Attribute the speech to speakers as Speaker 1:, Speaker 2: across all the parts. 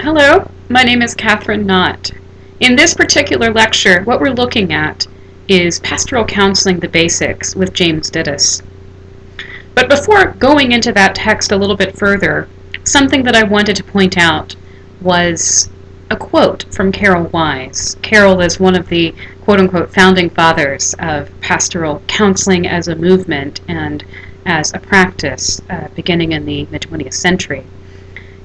Speaker 1: Hello, my name is Catherine Knott. In this particular lecture, what we're looking at is Pastoral Counseling, the Basics with James Dittes. But before going into that text a little bit further, something that I wanted to point out was a quote from Carol Wise. Carol is one of the quote-unquote founding fathers of pastoral counseling as a movement and as a practice beginning in the mid-20th century.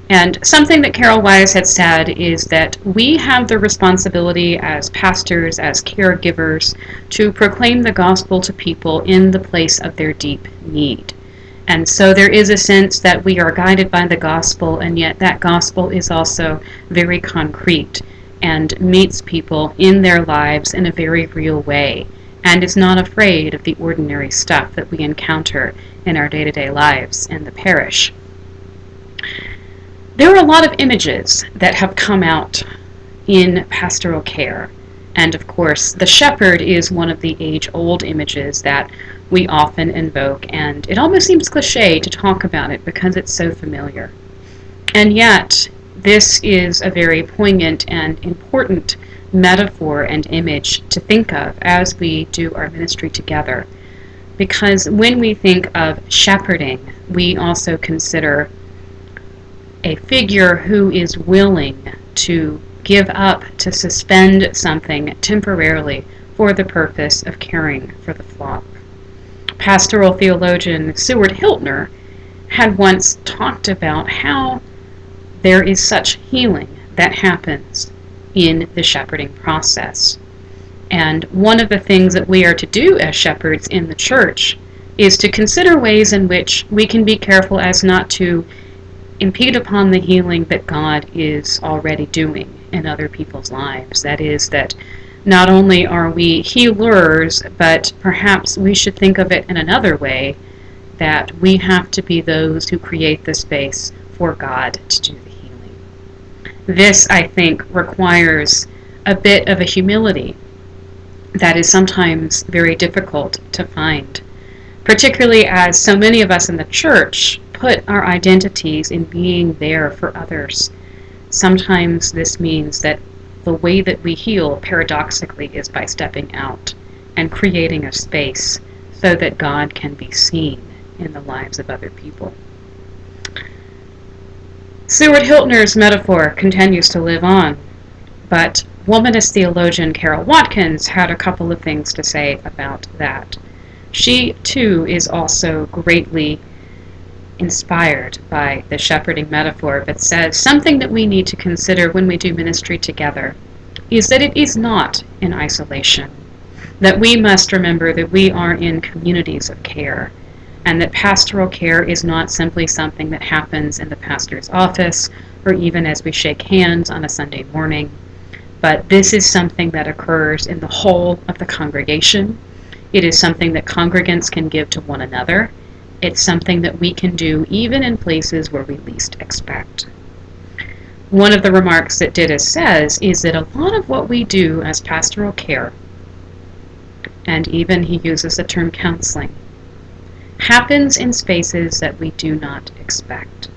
Speaker 1: And something that Carol Wise had said is that we have the responsibility as pastors, as caregivers, to proclaim the gospel to people in the place of their deep need. And so there is a sense that we are guided by the gospel, and yet that gospel is also very concrete and meets people in their lives in a very real way, and is not afraid of the ordinary stuff that we encounter in our day-to-day lives in the parish. There are a lot of images that have come out in pastoral care, and of course the shepherd is one of the age-old images that we often invoke, and it almost seems cliché to talk about it because it's so familiar. And yet this is a very poignant and important metaphor and image to think of as we do our ministry together, because when we think of shepherding, we also consider a figure who is willing to give up, to suspend something temporarily for the purpose of caring for the flock. Pastoral theologian Stuart Hiltner had once talked about how there is such healing that happens in the shepherding process. And one of the things that we are to do as shepherds in the church is to consider ways in which we can be careful as not to impede upon the healing that God is already doing in other people's lives. That is, that not only are we healers, but perhaps we should think of it in another way, that we have to be those who create the space for God to do the healing. This, I think, requires a bit of a humility that is sometimes very difficult to find, particularly as so many of us in the church put our identities in being there for others. Sometimes this means that the way that we heal, paradoxically, is by stepping out and creating a space so that God can be seen in the lives of other people. Stuart Hiltner's metaphor continues to live on, but womanist theologian Carol Watkins had a couple of things to say about that. She, too, is also greatly inspired by the shepherding metaphor, but says something that we need to consider when we do ministry together is that it is not in isolation, that we must remember that we are in communities of care, and that pastoral care is not simply something that happens in the pastor's office or even as we shake hands on a Sunday morning, but this is something that occurs in the whole of the congregation. It is something that congregants can give to one another. It's something that we can do even in places where we least expect. One of the remarks that Dittes says is that a lot of what we do as pastoral care, and even he uses the term counseling, happens in spaces that we do not expect.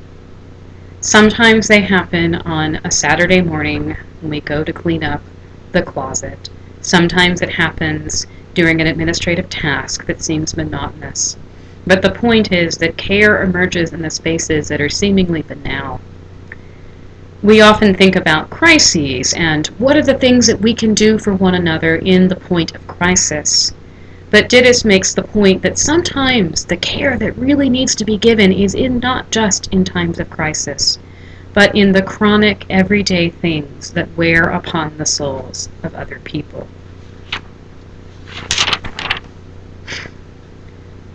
Speaker 1: Sometimes they happen on a Saturday morning when we go to clean up the closet. Sometimes it happens during an administrative task that seems monotonous. But the point is that care emerges in the spaces that are seemingly banal. We often think about crises and what are the things that we can do for one another in the point of crisis. But Dittes makes the point that sometimes the care that really needs to be given is not just in times of crisis, but in the chronic everyday things that wear upon the souls of other people.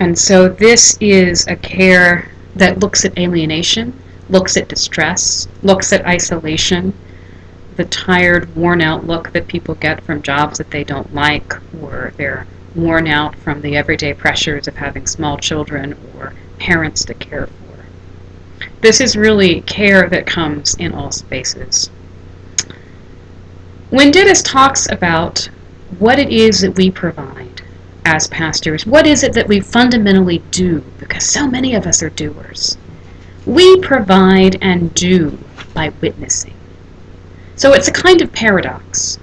Speaker 1: And so this is a care that looks at alienation, looks at distress, looks at isolation, the tired, worn-out look that people get from jobs that they don't like, or they're worn out from the everyday pressures of having small children or parents to care for. This is really care that comes in all spaces. When Dittes talks about what it is that we provide as pastors, what is it that we fundamentally do, because so many of us are doers. We provide and do by witnessing. So it's a kind of paradox,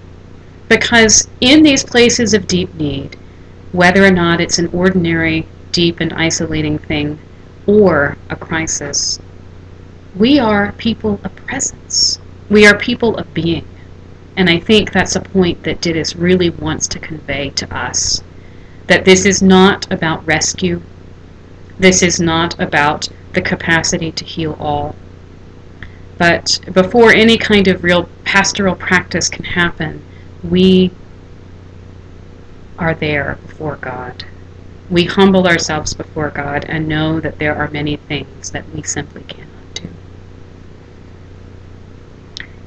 Speaker 1: because in these places of deep need, whether or not it's an ordinary, deep and isolating thing or a crisis, we are people of presence. We are people of being. And I think that's a point that Dittes really wants to convey to us, that this is not about rescue. This is not about the capacity to heal all. But before any kind of real pastoral practice can happen, we are there before God. We humble ourselves before God and know that there are many things that we simply cannot do.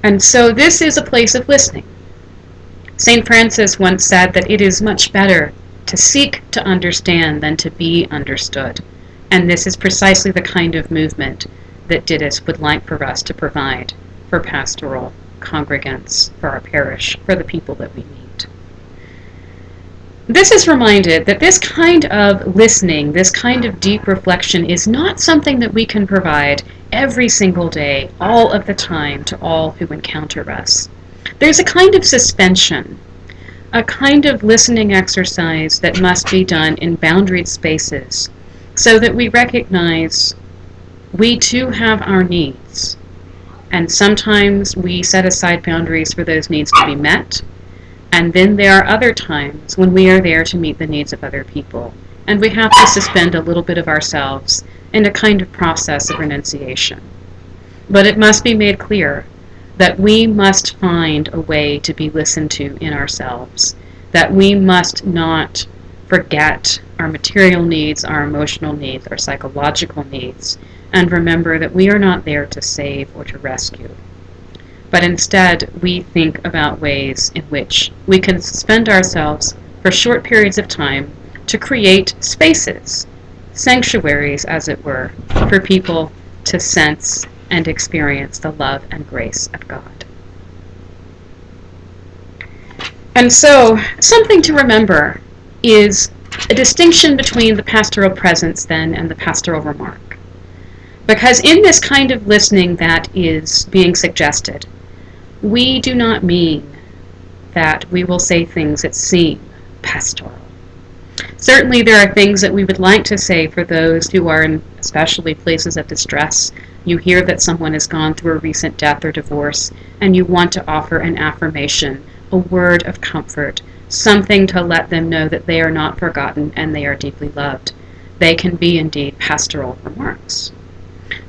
Speaker 1: And so this is a place of listening. St. Francis once said that it is much better to seek to understand than to be understood. And this is precisely the kind of movement that Dittes would like for us to provide for pastoral congregants, for our parish, for the people that we meet. This is reminded that this kind of listening, this kind of deep reflection is not something that we can provide every single day, all of the time, to all who encounter us. There's a kind of suspension, a kind of listening exercise that must be done in boundaried spaces so that we recognize we too have our needs. And sometimes we set aside boundaries for those needs to be met. And then there are other times when we are there to meet the needs of other people. And we have to suspend a little bit of ourselves in a kind of process of renunciation. But it must be made clear that we must find a way to be listened to in ourselves, that we must not forget our material needs, our emotional needs, our psychological needs, and remember that we are not there to save or to rescue. But instead, we think about ways in which we can suspend ourselves for short periods of time to create spaces, sanctuaries, as it were, for people to sense and experience the love and grace of God. And so, something to remember is a distinction between the pastoral presence then and the pastoral remark. Because in this kind of listening that is being suggested, we do not mean that we will say things that seem pastoral. Certainly there are things that we would like to say for those who are in especially places of distress. You hear that someone has gone through a recent death or divorce, and you want to offer an affirmation, a word of comfort, something to let them know that they are not forgotten and they are deeply loved. They can be indeed pastoral remarks.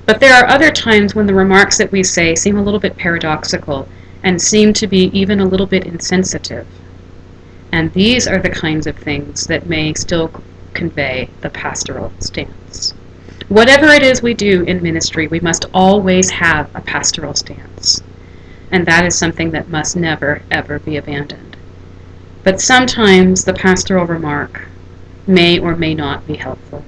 Speaker 1: But there are other times when the remarks that we say seem a little bit paradoxical and seem to be even a little bit insensitive. And these are the kinds of things that may still convey the pastoral stance. Whatever it is we do in ministry, we must always have a pastoral stance. And that is something that must never, ever be abandoned. But sometimes the pastoral remark may or may not be helpful.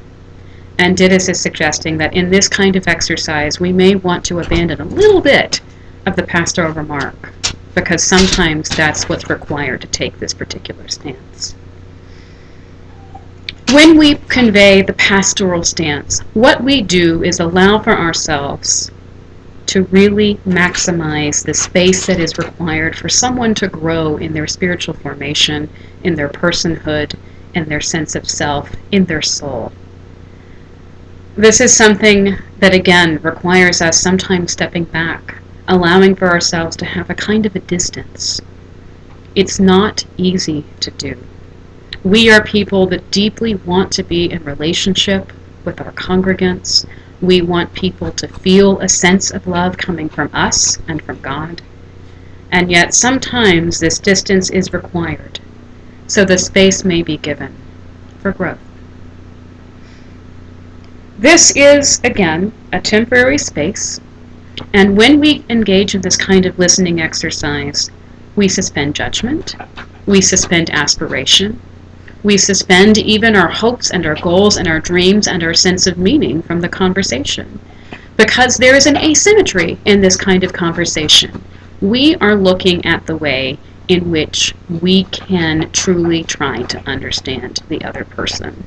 Speaker 1: And Dittes is suggesting that in this kind of exercise, we may want to abandon a little bit of the pastoral remark, because sometimes that's what's required to take this particular stance. When we convey the pastoral stance, what we do is allow for ourselves to really maximize the space that is required for someone to grow in their spiritual formation, in their personhood, in their sense of self, in their soul. This is something that, again, requires us sometimes stepping back, allowing for ourselves to have a kind of a distance. It's not easy to do. We are people that deeply want to be in relationship with our congregants. We want people to feel a sense of love coming from us and from God. And yet sometimes this distance is required, so the space may be given for growth. This is, again, a temporary space, and when we engage in this kind of listening exercise, we suspend judgment, we suspend aspiration, we suspend even our hopes and our goals and our dreams and our sense of meaning from the conversation, because there is an asymmetry in this kind of conversation. We are looking at the way in which we can truly try to understand the other person.